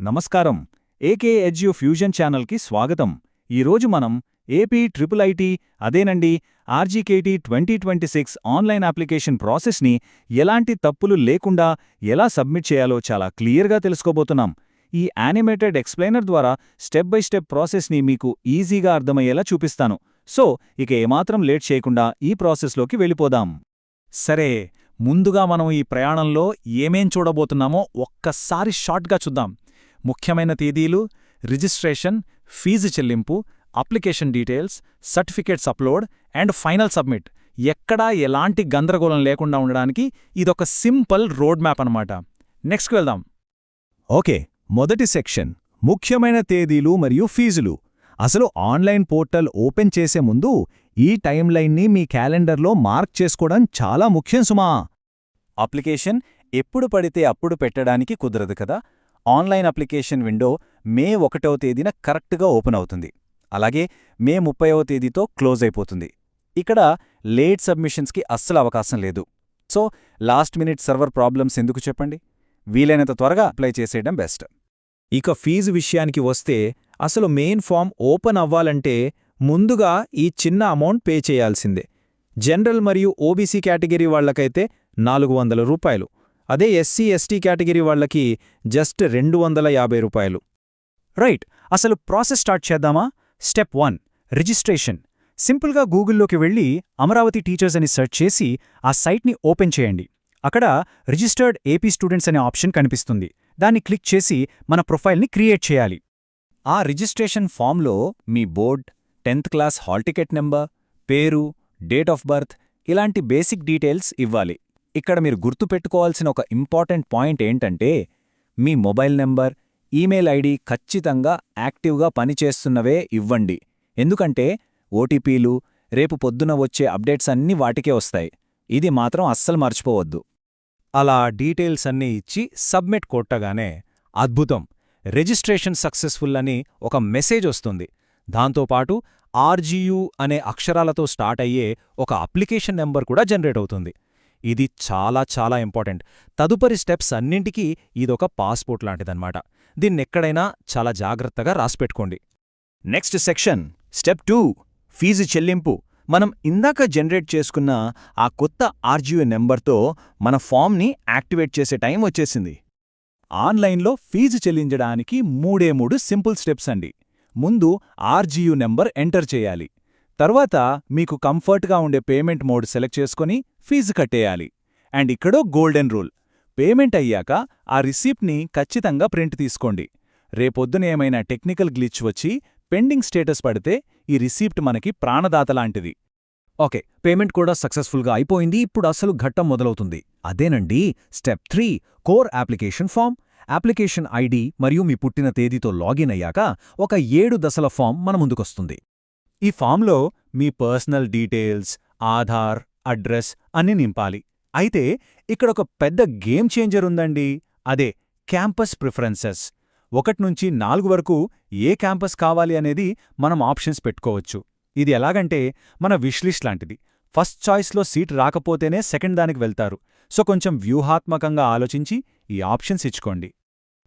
నమస్కారం. ఏకే ఎడ్యు ఫ్యూజన్ ఛానల్కి స్వాగతం. ఈరోజు మనం ఏపీ ట్రిపుల్ ఐటీ అదేనండి ఆర్జీకేటీ 2026 ఆన్లైన్ అప్లికేషన్ ప్రాసెస్ని ఎలాంటి తప్పులు లేకుండా ఎలా సబ్మిట్ చేయాలో చాలా క్లియర్గా తెలుసుకోబోతున్నాం. ఈ యానిమేటెడ్ ఎక్స్ప్లెయినర్ ద్వారా స్టెప్ బై స్టెప్ ప్రాసెస్ని మీకు ఈజీగా అర్థమయ్యేలా చూపిస్తాను. సో ఇక ఏమాత్రం లేట్ చేయకుండా ఈ ప్రాసెస్లోకి వెళ్ళిపోదాం. సరే, ముందుగా మనం ఈ ప్రయాణంలో ఏమేం చూడబోతున్నామో ఒక్కసారి షార్ట్గా చూద్దాం. ముఖ్యమైన తేదీలు, రిజిస్ట్రేషన్, ఫీజు చెల్లింపు, application details, certificates upload and final submit. ఎక్కడా ఎలాంటి గందరగోళం లేకుండా ఉండడానికి ఇదొక సింపుల్ రోడ్ మ్యాప్ అన్నమాట. నెక్స్ట్కి వెళ్దాం. ఓకే, మొదటి సెక్షన్ ముఖ్యమైన తేదీలు మరియు ఫీజులు. అసలు ఆన్లైన్ పోర్టల్ ఓపెన్ చేసే ముందు ఈ టైమ్లైన్ని మీ క్యాలెండర్లో మార్క్ చేసుకోవడం చాలా ముఖ్యం సుమా. అప్లికేషన్ ఎప్పుడు పడితే అప్పుడు పెట్టడానికి కుదరదు కదా. ఆన్లైన్ అప్లికేషన్ విండో మే 1వ తేదీన కరెక్ట్గా ఓపెన్ అవుతుంది. అలాగే మే 30వ తేదీతో క్లోజ్ అయిపోతుంది. ఇక్కడ లేట్ సబ్మిషన్స్కి అస్సలు అవకాశం లేదు. So last minute server problems ఎందుకు చెప్పండి. వీలైనంత త్వరగా అప్లై చేసేయడం బెస్ట్. ఇక ఫీజు విషయానికి వస్తే అసలు మెయిన్ ఫామ్ ఓపెన్ అవ్వాలంటే ముందుగా ఈ చిన్న అమౌంట్ పే చేయాల్సిందే. జనరల్ మరియు ఓబీసీ కేటగిరీ వాళ్లకైతే 400 రూపాయలు, అదే ఎస్సీ ఎస్టీ కేటగిరీ వాళ్లకి జస్ట్ 250 రూపాయలు. రైట్, అసలు ప్రాసెస్ స్టార్ట్ చేద్దామా? Step 1, registration. సింపుల్గా గూగుల్లోకి వెళ్ళి అమరావతి టీచర్స్ అని సెర్చ్ చేసి ఆ సైట్ని ఓపెన్ చేయండి. అక్కడ రిజిస్టర్డ్ ఏపీ స్టూడెంట్స్ అనే ఆప్షన్ కనిపిస్తుంది. దాన్ని క్లిక్ చేసి మన ప్రొఫైల్ని క్రియేట్ చేయాలి. ఆ రిజిస్ట్రేషన్ ఫామ్లో మీ board, 10th class hall ticket number, పేరు, డేట్ ఆఫ్ బర్త్ ఇలాంటి బేసిక్ డీటెయిల్స్ ఇవ్వాలి. ఇక్కడ మీరు గుర్తుపెట్టుకోవాల్సిన ఒక ఇంపార్టెంట్ పాయింట్ ఏంటంటే మీ మొబైల్ నెంబర్, ఈమెయిల్ ఐడి ఖచ్చితంగా యాక్టివ్గా పనిచేస్తున్నవే ఇవ్వండి. ఎందుకంటే ఓటీపీలు, రేపు పొద్దున వచ్చే అప్డేట్స్ అన్నీ వాటికే వస్తాయి. ఇది మాత్రం అస్సలు మర్చిపోవద్దు. అలా డీటెయిల్స్ అన్నీ ఇచ్చి సబ్మిట్ కొట్టగానే అద్భుతం, రిజిస్ట్రేషన్ సక్సెస్ఫుల్ అని ఒక మెసేజ్ వస్తుంది. దాంతోపాటు ఆర్జీయూ అనే అక్షరాలతో స్టార్ట్ అయ్యే ఒక అప్లికేషన్ నెంబర్ కూడా జనరేట్ అవుతుంది. ఇది చాలా చాలా ఇంపార్టెంట్. తదుపరి స్టెప్స్ అన్నింటికీ ఇదొక పాస్పోర్ట్ లాంటిదన్నమాట. దీన్నెక్కడైనా చాలా జాగ్రత్తగా రాసిపెట్టుకోండి. నెక్స్ట్ సెక్షన్ స్టెప్ 2, ఫీజు చెల్లింపు. మనం ఇందాక జనరేట్ చేసుకున్న ఆ కొత్త ఆర్జీయూ నెంబర్తో మన ఫామ్ని యాక్టివేట్ చేసే టైం వచ్చేసింది. ఆన్లైన్లో ఫీజు చెల్లించడానికి 3 సింపుల్ స్టెప్స్ అండి. ముందు ఆర్జీయూ నెంబర్ ఎంటర్ చేయాలి. తర్వాత మీకు కంఫర్ట్గా ఉండే పేమెంట్ మోడ్ సెలెక్ట్ చేసుకుని ఫీజు కట్టేయాలి. అండ్ ఇక్కడో గోల్డెన్ రూల్, పేమెంట్ అయ్యాక ఆ రిసీప్ట్ని ఖచ్చితంగా ప్రింట్ తీసుకోండి. రేపొద్దున ఏమైనా టెక్నికల్ గ్లిచ్ వచ్చి పెండింగ్ స్టేటస్ పడితే ఈ రిసీప్ట్ మనకి ప్రాణదాతలాంటిది. ఓకే, పేమెంట్ కూడా సక్సెస్ఫుల్గా అయిపోయింది. ఇప్పుడు అసలు ఘట్టం మొదలవుతుంది. అదేనండి step 3, core application form. Application ID మరియు మీ పుట్టిన తేదీతో లాగిన్ అయ్యాక ఒక 7 దశల ఫామ్ మన ముందుకొస్తుంది. ఈ ఫామ్లో మీ పర్సనల్ డీటెయిల్స్, ఆధార్, అడ్రస్ అన్నీ నింపాలి. అయితే ఇక్కడొక పెద్ద గేమ్ చేంజర్ ఉందండి. అదే క్యాంపస్ ప్రిఫరెన్సెస్. 1 నుంచి 4 వరకు ఏ క్యాంపస్ కావాలి అనేది మనం ఆప్షన్స్ పెట్టుకోవచ్చు. ఇది ఎలాగంటే మన విష్లిస్ట్ లాంటిది. ఫస్ట్ చాయిస్లో సీట్ రాకపోతేనే సెకండ్ దానికి వెళ్తారు. సో కొంచెం వ్యూహాత్మకంగా ఆలోచించి ఈ ఆప్షన్స్ ఇచ్చుకోండి.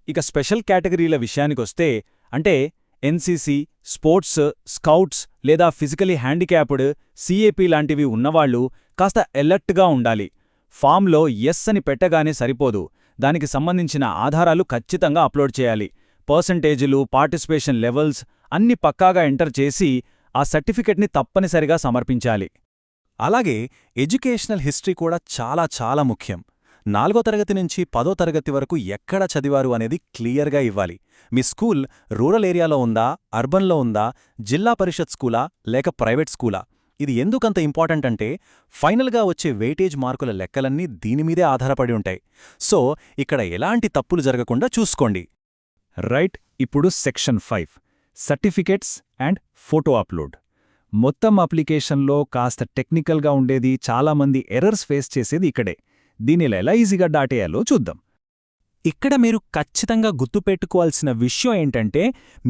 ఇక స్పెషల్ కేటగిరీల విషయానికొస్తే అంటే ఎన్సీసీ, స్పోర్ట్స్, స్కౌట్స్ లేదా ఫిజికలీ హ్యాండిక్యాప్డ్, సీఏపీ లాంటివి ఉన్నవాళ్లు కాస్త ఎలర్ట్గా ఉండాలి. ఫామ్లో ఎస్ అని పెట్టగానే సరిపోదు. దానికి సంబంధించిన ఆధారాలు ఖచ్చితంగా అప్లోడ్ చేయాలి. పర్సంటేజీలు, పార్టిసిపేషన్ లెవెల్స్ అన్ని పక్కాగా ఎంటర్ చేసి ఆ సర్టిఫికెట్ని తప్పనిసరిగా సమర్పించాలి. అలాగే ఎడ్యుకేషనల్ హిస్టరీ కూడా చాలా చాలా ముఖ్యం. 4వ తరగతి నుంచి 10వ తరగతి వరకు ఎక్కడ చదివారు అనేది క్లియర్గా ఇవ్వాలి. మీ స్కూల్ రూరల్ ఏరియాలో ఉందా, అర్బన్లో ఉందా, జిల్లా పరిషత్ స్కూలా లేక ప్రైవేట్ స్కూలా? ఇది ఎందుకంత ఇంపార్టెంట్ అంటే ఫైనల్గా వచ్చే వెయిటేజ్ మార్కుల లెక్కలన్నీ దీనిమీదే ఆధారపడి ఉంటాయి. సో ఇక్కడ ఎలాంటి తప్పులు జరగకుండా చూసుకోండి. రైట్, ఇప్పుడు section 5, certificates and photo upload. మొత్తం అప్లికేషన్లో కాస్త టెక్నికల్గా ఉండేది, చాలామంది ఎర్రర్స్ ఫేస్ చేసేది ఇక్కడే. దీనిలో ఎలా ఈజీగా దాటేయాలో చూద్దాం. ఇక్కడ మీరు ఖచ్చితంగా గుర్తుపెట్టుకోవాల్సిన విషయం ఏంటంటే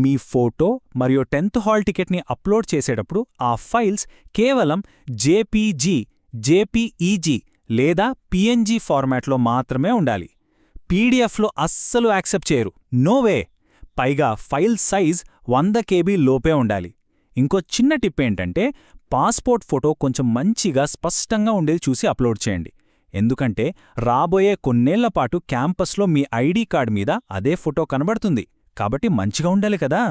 మీ ఫోటో మరియు 10th హాల్ టికెట్ని అప్లోడ్ చేసేటప్పుడు ఆ ఫైల్స్ కేవలం జేపీజీ, జేపీఈజీ లేదా పీఎన్జీ ఫార్మాట్లో మాత్రమే ఉండాలి. పీడీఎఫ్లో అస్సలు యాక్సెప్ట్ చేయరు. No way. పైగా ఫైల్ సైజ్ 100 KB లోపే ఉండాలి. ఇంకో చిన్న టిప్ ఏంటంటే పాస్పోర్ట్ ఫోటో కొంచెం మంచిగా స్పష్టంగా ఉండేది చూసి అప్లోడ్ చేయండి. ఎందుకంటే రాబోయే కొన్నేళ్ల పాటు క్యాంపస్లో మీ ఐడి కార్డ్ మీద అదే ఫోటో కనబడుతుంది. కాబట్టి మంచిగా ఉండాలి కదా.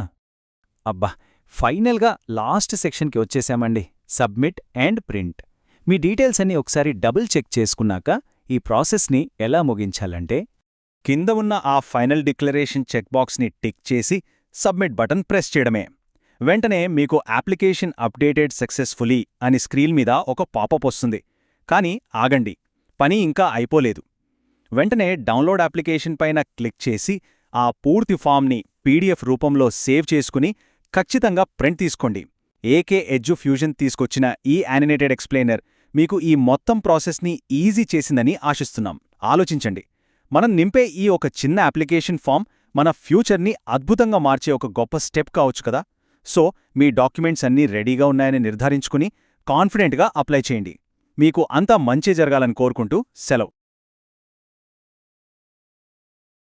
అబ్బా, ఫైనల్గా లాస్ట్ సెక్షన్కి వచ్చేశామండి. Submit and print. మీ డీటెయిల్స్ అన్నీ ఒకసారి డబుల్ చెక్ చేసుకున్నాక ఈ ప్రాసెస్ని ఎలా ముగించాలంటే, కింద ఉన్న ఆ ఫైనల్ డిక్లరేషన్ చెక్బాక్స్ని టిక్ చేసి సబ్మిట్ బటన్ ప్రెస్ చేయడమే. వెంటనే మీకు అప్లికేషన్ అప్డేటెడ్ సక్సెస్ఫుల్లీ అని స్క్రీన్ మీద ఒక పాపప్ వస్తుంది. కానీ ఆగండి, పని ఇంకా అయిపోలేదు. వెంటనే డౌన్లోడ్ అప్లికేషన్ పైన క్లిక్ చేసి ఆ పూర్తి ఫామ్ని PDF రూపంలో సేవ్ చేసుకుని ఖచ్చితంగా ప్రింట్ తీసుకోండి. ఏకే ఎడ్యుఫ్యూజన్ తీసుకొచ్చిన ఈ యానిమేటెడ్ ఎక్స్ప్లెయినర్ మీకు ఈ మొత్తం ప్రాసెస్ని ఈజీ చేసిందని ఆశిస్తున్నాం. ఆలోచించండి, మనం నింపే ఈ ఒక చిన్న అప్లికేషన్ ఫామ్ మన ఫ్యూచర్ని అద్భుతంగా మార్చే ఒక గొప్ప స్టెప్ కావచ్చు కదా. సో మీ డాక్యుమెంట్స్ అన్నీ రెడీగా ఉన్నాయని నిర్ధారించుకుని కాన్ఫిడెంట్గా అప్లై చేయండి. మీకు అంతా మంచి జరగాలని కోరుకుంటూ సెలవు.